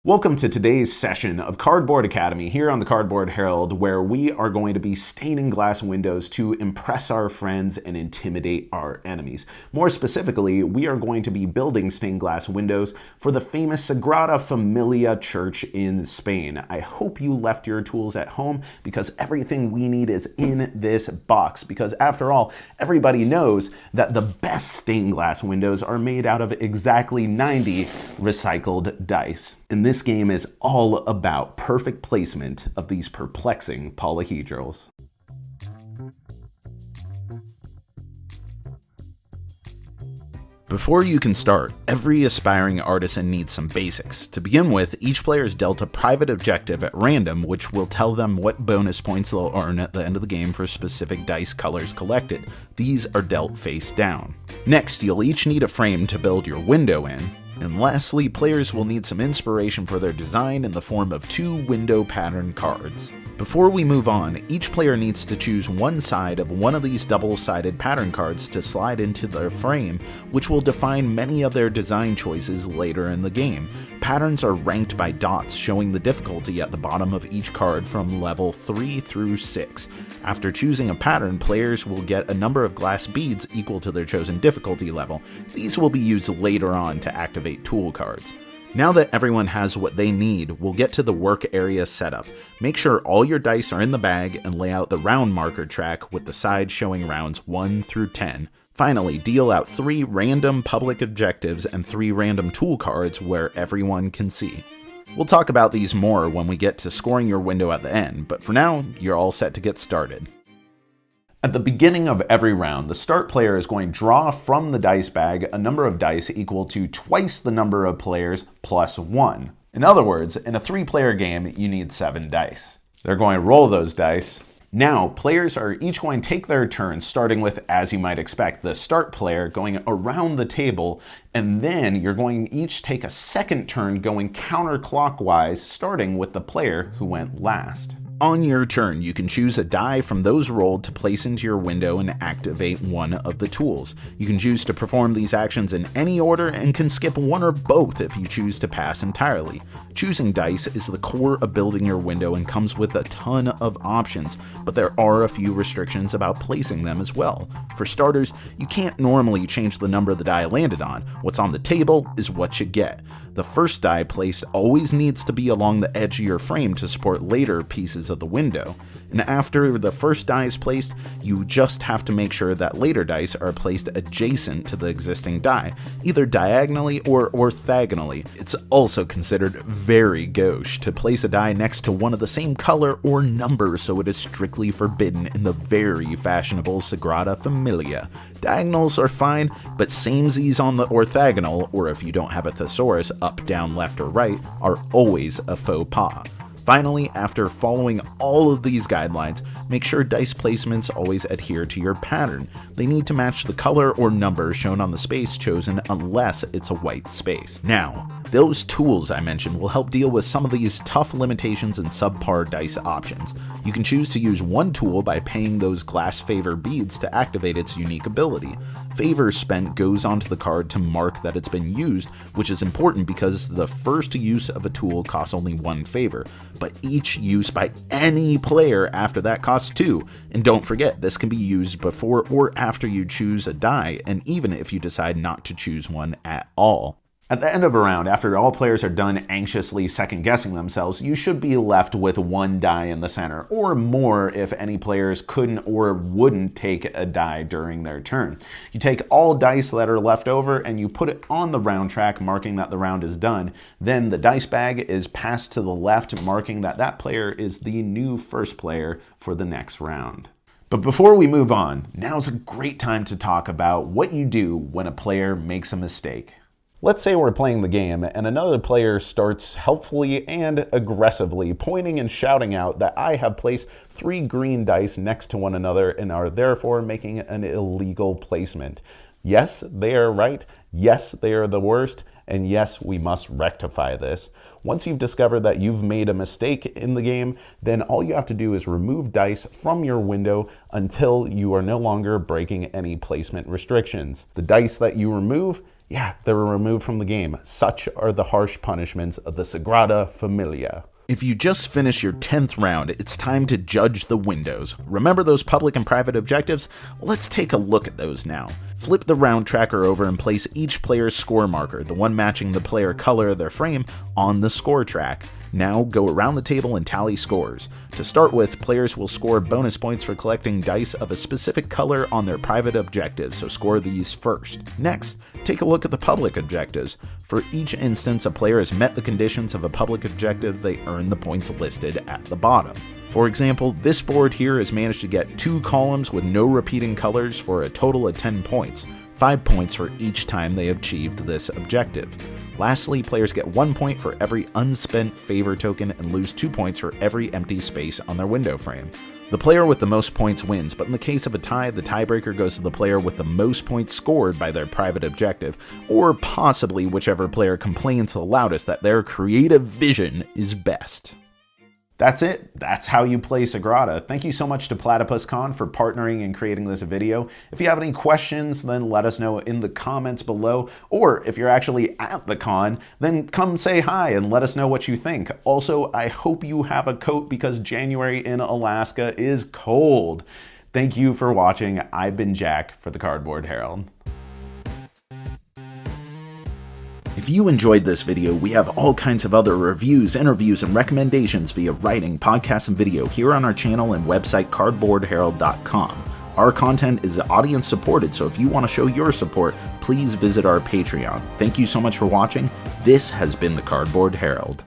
Welcome to today's session of Cardboard Academy here on the Cardboard Herald, where we are going to be staining glass windows to impress our friends and intimidate our enemies. More specifically, we are going to be building stained glass windows for the famous Sagrada Familia church in Spain. I hope you left your tools at home because everything we need is in this box. Because after all, everybody knows that the best stained glass windows are made out of exactly 90 recycled dice. And this game is all about perfect placement of these perplexing polyhedrals. Before you can start, every aspiring artisan needs some basics. To begin with, each player is dealt a private objective at random, which will tell them what bonus points they'll earn at the end of the game for specific dice colors collected. These are dealt face down. Next, you'll each need a frame to build your window in. And lastly, players will need some inspiration for their design in the form of 2 window pattern cards. Before we move on, each player needs to choose one side of one of these double-sided pattern cards to slide into their frame, which will define many of their design choices later in the game. Patterns are ranked by dots showing the difficulty at the bottom of each card from level 3 through 6. After choosing a pattern, players will get a number of glass beads equal to their chosen difficulty level. These will be used later on to activate tool cards. Now that everyone has what they need, we'll get to the work area setup. Make sure all your dice are in the bag and lay out the round marker track with the sides showing rounds 1 through 10. Finally, deal out 3 random public objectives and 3 random tool cards where everyone can see. We'll talk about these more when we get to scoring your window at the end, but for now, you're all set to get started. At the beginning of every round, the start player is going to draw from the dice bag a number of dice equal to twice the number of players plus 1. In other words, in a 3-player game, you need 7 dice. They're going to roll those dice. Now, players are each going to take their turn, starting with, as you might expect, the start player going around the table, and then you're going to each take a second turn going counterclockwise, starting with the player who went last. On your turn, you can choose a die from those rolled to place into your window and activate one of the tools. You can choose to perform these actions in any order and can skip one or both if you choose to pass entirely. Choosing dice is the core of building your window and comes with a ton of options, but there are a few restrictions about placing them as well. For starters, you can't normally change the number of the die landed on. What's on the table is what you get. The first die placed always needs to be along the edge of your frame to support later pieces of the window. And after the first die is placed, you just have to make sure that later dice are placed adjacent to the existing die, either diagonally or orthogonally. It's also considered very gauche to place a die next to one of the same color or number, so it is strictly forbidden in the very fashionable Sagrada Familia. Diagonals are fine, but samesies on the orthogonal, or if you don't have a thesaurus, up, down, left, or right, are always a faux pas. Finally, after following all of these guidelines, make sure dice placements always adhere to your pattern. They need to match the color or number shown on the space chosen unless it's a white space. Now, those tools I mentioned will help deal with some of these tough limitations and subpar dice options. You can choose to use one tool by paying those glass favor beads to activate its unique ability. Favor spent goes onto the card to mark that it's been used, which is important because the first use of a tool costs only 1 favor, but each use by any player after that costs 2. And don't forget, this can be used before or after you choose a die, and even if you decide not to choose one at all. At the end of a round, after all players are done anxiously second-guessing themselves, you should be left with 1 die in the center, or more if any players couldn't or wouldn't take a die during their turn. You take all dice that are left over and you put it on the round track, marking that the round is done. Then the dice bag is passed to the left, marking that that player is the new first player for the next round. But before we move on, now's a great time to talk about what you do when a player makes a mistake. Let's say we're playing the game and another player starts helpfully and aggressively pointing and shouting out that I have placed 3 green dice next to one another and are therefore making an illegal placement. Yes, they are right. Yes, they are the worst. And yes, we must rectify this. Once you've discovered that you've made a mistake in the game, then all you have to do is remove dice from your window until you are no longer breaking any placement restrictions. The dice that you remove Yeah, they were removed from the game. Such are the harsh punishments of the Sagrada Familia. If you just finished your 10th round, it's time to judge the windows. Remember those public and private objectives? Let's take a look at those now. Flip the round tracker over and place each player's score marker, the one matching the player color of their frame, on the score track. Now go around the table and tally scores. To start with, players will score bonus points for collecting dice of a specific color on their private objectives, so score these first. Next, take a look at the public objectives. For each instance a player has met the conditions of a public objective, they earn the points listed at the bottom. For example, this board here has managed to get 2 columns with no repeating colors for a total of 10 points, 5 points for each time they achieved this objective. Lastly, players get 1 point for every unspent favor token and lose 2 points for every empty space on their window frame. The player with the most points wins, but in the case of a tie, the tiebreaker goes to the player with the most points scored by their private objective, or possibly whichever player complains the loudest that their creative vision is best. That's it. That's how you play Sagrada. Thank you so much to PlatypusCon for partnering and creating this video. If you have any questions, then let us know in the comments below. Or if you're actually at the con, then come say hi and let us know what you think. Also, I hope you have a coat because January in Alaska is cold. Thank you for watching. I've been Jack for the Cardboard Herald. If you enjoyed this video, we have all kinds of other reviews, interviews, and recommendations via writing, podcasts, and video here on our channel and website cardboardherald.com. Our content is audience supported, so if you want to show your support, please visit our Patreon. Thank you so much for watching. This has been the Cardboard Herald.